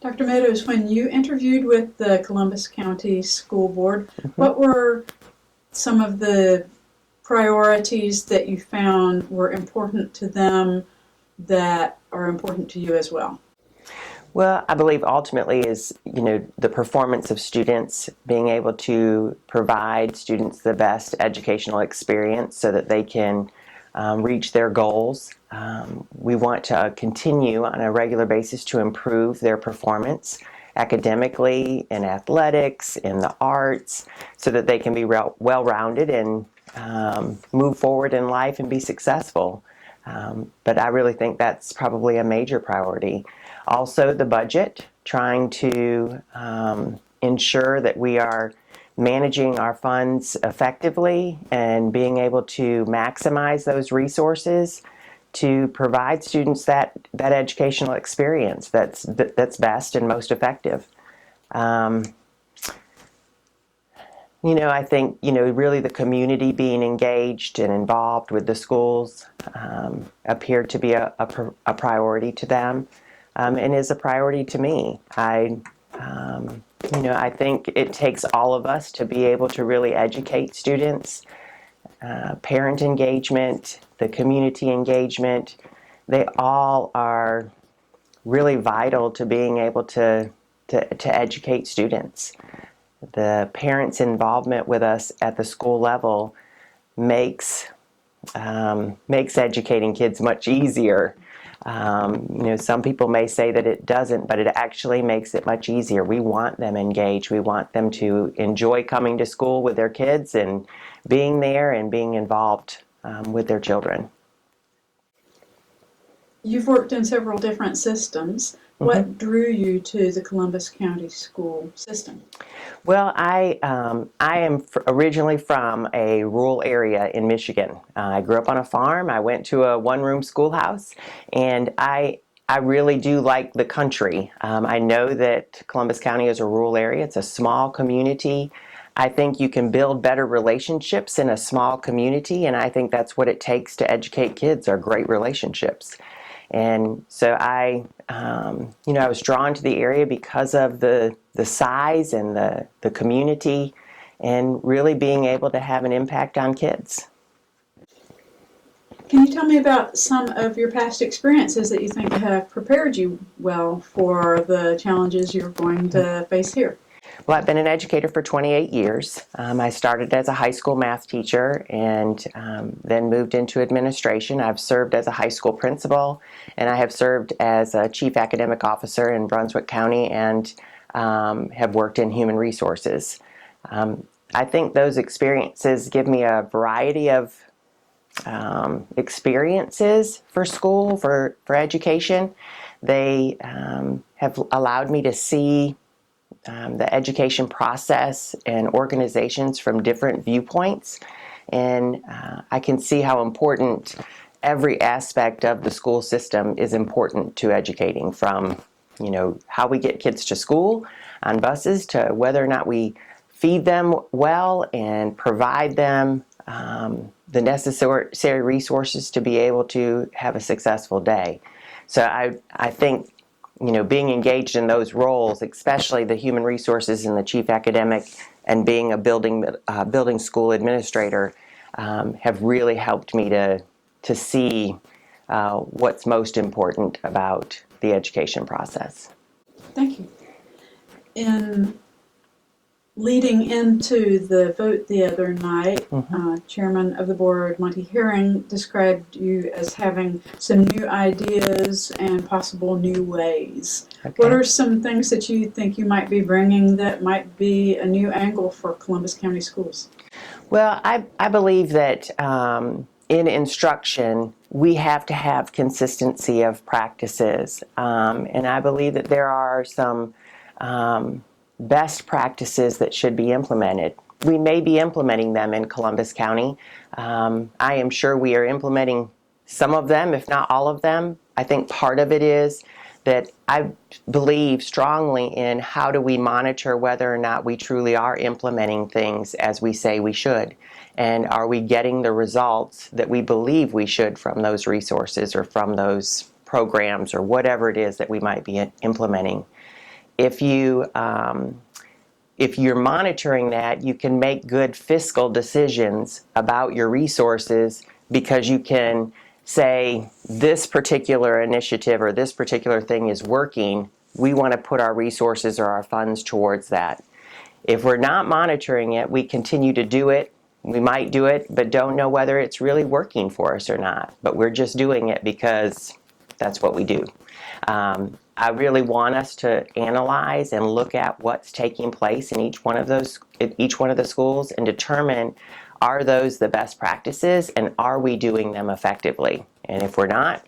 Dr. Meadows, when you interviewed with the Columbus County School Board, Mhm. what were some of the priorities that you found were important to them that are important to you as well? Well, I believe ultimately is, the performance of students, being able to provide students the best educational experience so that they can reach their goals. We want to continue on a regular basis to improve their performance academically, in athletics, in the arts, so that they can be well-rounded and move forward in life and be successful. But I really think that's probably a major priority. Also, the budget, trying to ensure that we are managing our funds effectively and being able to maximize those resources to provide students that educational experience that's best and most effective. Um, I think, really the community being engaged and involved with the schools appeared to be a priority to them, and is a priority to me. I think it takes all of us to be able to really educate students. Parent engagement, the community engagement, they all are really vital to being able to educate students. The parents' involvement with us at the school level makes educating kids much easier. Some people may say that it doesn't, but it actually makes it much easier. We want them engaged. We want them to enjoy coming to school with their kids and being there and being involved with their children. You've worked in several different systems. Mm-hmm. What drew you to the Columbus County school system? Well, I am originally from a rural area in Michigan. I grew up on a farm. I went to a one-room schoolhouse, and I really do like the country. I know that Columbus County is a rural area. It's a small community. I think you can build better relationships in a small community, and I think that's what it takes to educate kids, are great relationships. And so I was drawn to the area because of the size and the community, and really being able to have an impact on kids. Can you tell me about some of your past experiences that you think have prepared you well for the challenges you're going to face here? Well, I've been an educator for 28 years. I started as a high school math teacher and then moved into administration. I've served as a high school principal, and I have served as a chief academic officer in Brunswick County, and have worked in human resources. I think those experiences give me a variety of experiences for school, for education. They have allowed me to see the education process and organizations from different viewpoints. And I can see how important every aspect of the school system is important to educating, from, how we get kids to school on buses, to whether or not we feed them well and provide them the necessary resources to be able to have a successful day. So I think, being engaged in those roles, especially the human resources and the chief academic, and being a building school administrator, have really helped me to see what's most important about the education process. Thank you. In leading into the vote the other night, Chairman of the Board, Monty Herring, described you as having some new ideas and possible new ways. Okay. What are some things that you think you might be bringing that might be a new angle for Columbus County Schools? Well, I believe that in instruction, we have to have consistency of practices. And I believe that there are some best practices that should be implemented. We may be implementing them in Columbus County. I am sure we are implementing some of them, if not all of them. I think part of it is that I believe strongly in how do we monitor whether or not we truly are implementing things as we say we should. And are we getting the results that we believe we should from those resources or from those programs or whatever it is that we might be implementing. if you're monitoring that, you can make good fiscal decisions about your resources, because you can say this particular initiative or this particular thing is working. We want to put our resources or our funds towards that. If we're not monitoring it, we continue to do it. We might do it, but don't know whether it's really working for us or not. But we're just doing it because that's what we do. I really want us to analyze and look at what's taking place in each one of the schools, and determine, are those the best practices and are we doing them effectively? And if we're not,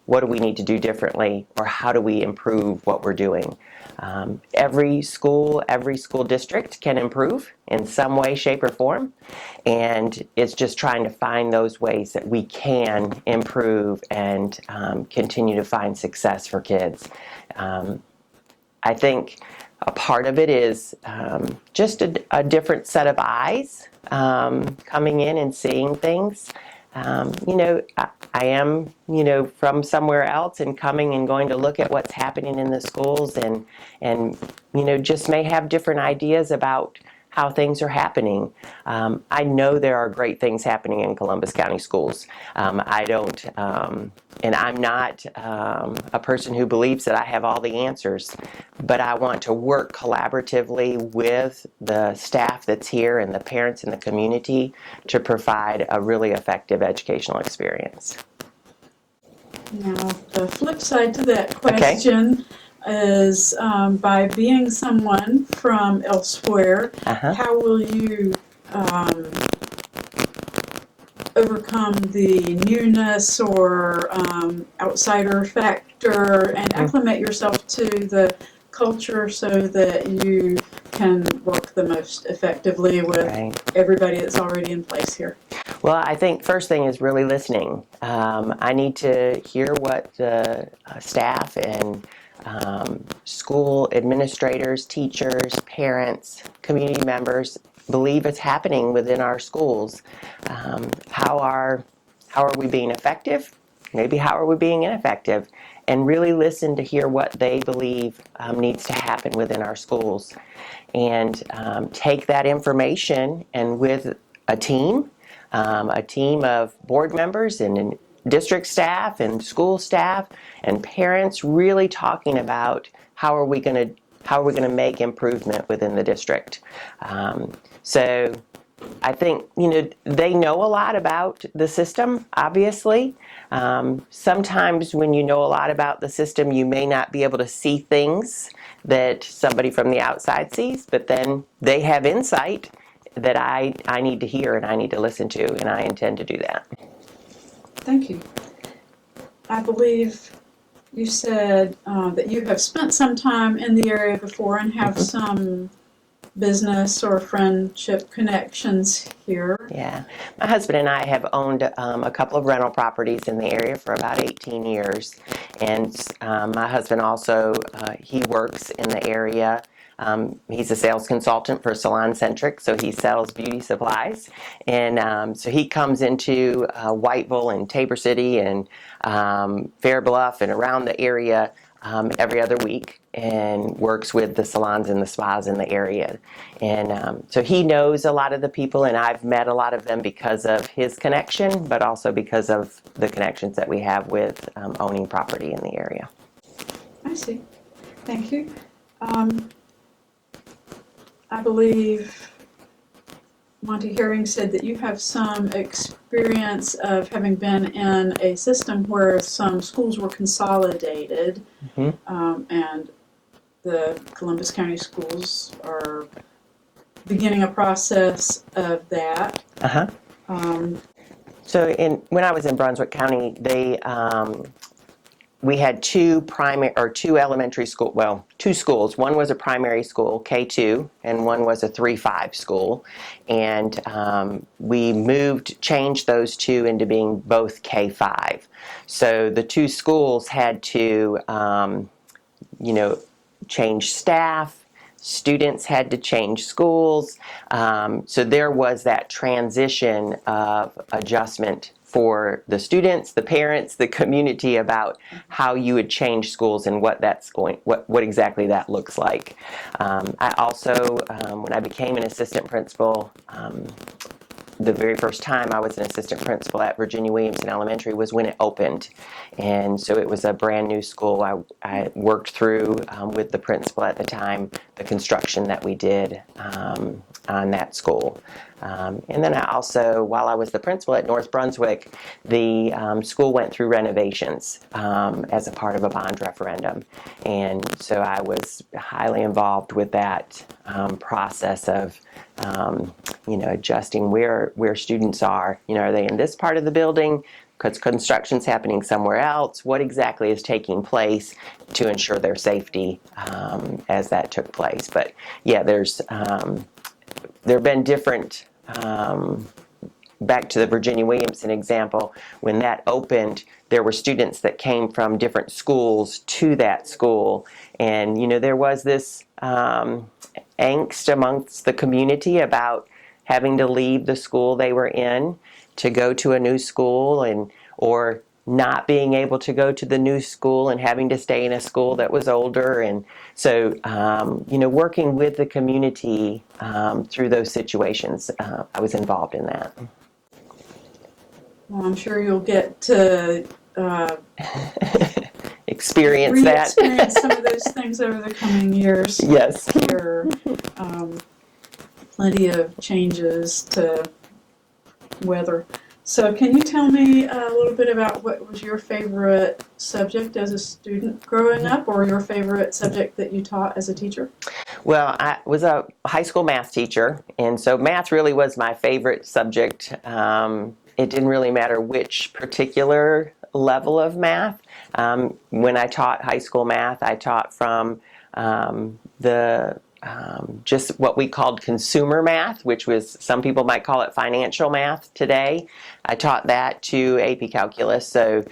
what do we need to do differently, or how do we improve what we're doing? Every school district can improve in some way, shape, or form, and it's just trying to find those ways that we can improve and continue to find success for kids. I think a part of it is just a different set of eyes coming in and seeing things. I am, from somewhere else, and coming and going to look at what's happening in the schools, and just may have different ideas about how things are happening. I know there are great things happening in Columbus County schools. I don't, and I'm not a person who believes that I have all the answers, but I want to work collaboratively with the staff that's here and the parents in the community to provide a really effective educational experience. Now, the flip side to that question is, by being someone from elsewhere, how will you overcome the newness or outsider factor and acclimate yourself to the culture so that you can work the most effectively with everybody that's already in place here? Well, I think first thing is really listening. I need to hear what the staff and school administrators, teachers, parents, community members believe is happening within our schools. How are we being effective? Maybe how are we being ineffective? And really listen to hear what they believe needs to happen within our schools. And take that information, and with a team of board members and district staff and school staff and parents, really talking about how are we going to make improvement within the district. So I think they know a lot about the system, obviously. Sometimes when you know a lot about the system, you may not be able to see things that somebody from the outside sees, but then they have insight that I need to hear and I need to listen to, and I intend to do that. Thank you. I believe you said that you have spent some time in the area before and have some business or friendship connections here. Yeah. My husband and I have owned a couple of rental properties in the area for about 18 years. And my husband also, he works in the area. He's a sales consultant for Salon Centric, so he sells beauty supplies. And so he comes into Whiteville and Tabor City and Fair Bluff and around the area every other week, and works with the salons and the spas in the area. And so he knows a lot of the people, and I've met a lot of them because of his connection, but also because of the connections that we have with owning property in the area. I see. Thank you. I believe Monty Herring said that you have some experience of having been in a system where some schools were consolidated, and the Columbus County schools are beginning a process of that. So when I was in Brunswick County, we had two elementary school, well, two schools. One was a primary school, K2, and one was a 3-5 school. And we changed those two into being both K5. So the two schools had to, change staff. Students had to change schools. So there was that transition of adjustment for the students, the parents, the community about how you would change schools and what exactly that looks like. I also, when I became an assistant principal, the very first time I was an assistant principal at Virginia Williamson Elementary was when it opened. And so it was a brand new school. I worked through with the principal at the time the construction that we did on that school. And then I also, while I was the principal at North Brunswick, the school went through renovations as a part of a bond referendum. And so I was highly involved with that process of adjusting where students are. Are they in this part of the building? Because construction's happening somewhere else. What exactly is taking place to ensure their safety as that took place? But yeah, there have been different. Back to the Virginia Williamson example, when that opened, there were students that came from different schools to that school, and there was this angst amongst the community about having to leave the school they were in to go to a new school, or not being able to go to the new school and having to stay in a school that was older. And so working with the community through those situations, I was involved in that. Well, I'm sure you'll get to experience that. Re-experience some of those things over the coming years. Yes. There are plenty of changes to weather. So can you tell me a little bit about what was your favorite subject as a student growing up, or your favorite subject that you taught as a teacher? Well, I was a high school math teacher, and so math really was my favorite subject. It didn't really matter which particular level of math. When I taught high school math, I taught from just what we called consumer math, which was, some people might call it financial math today. I taught that to AP Calculus, so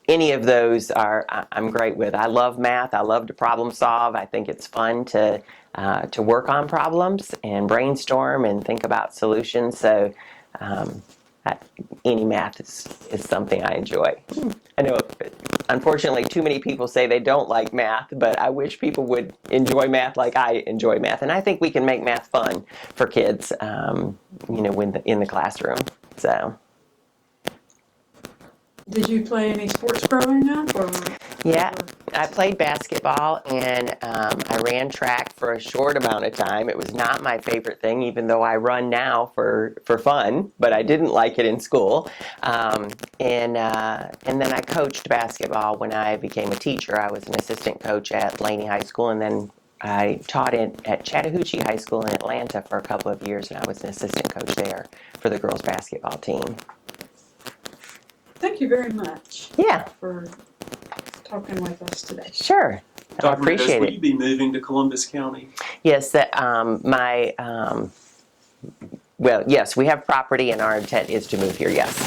any of those I'm great with. I love math. I love to problem solve. I think it's fun to work on problems and brainstorm and think about solutions. So any math is something I enjoy. I know, unfortunately, too many people say they don't like math, but I wish people would enjoy math like I enjoy math. And I think we can make math fun for kids, when in the classroom. So. Did you play any sports growing up? Yeah, I played basketball, and I ran track for a short amount of time. It was not my favorite thing, even though I run now for fun, but I didn't like it in school. And then I coached basketball when I became a teacher. I was an assistant coach at Laney High School, and then I taught at Chattahoochee High School in Atlanta for a couple of years, and I was an assistant coach there for the girls basketball team. Thank you very much. Yeah. For talking with us today. Sure. I appreciate it. Will you be moving to Columbus County? Yes, yes, we have property, and our intent is to move here, yes.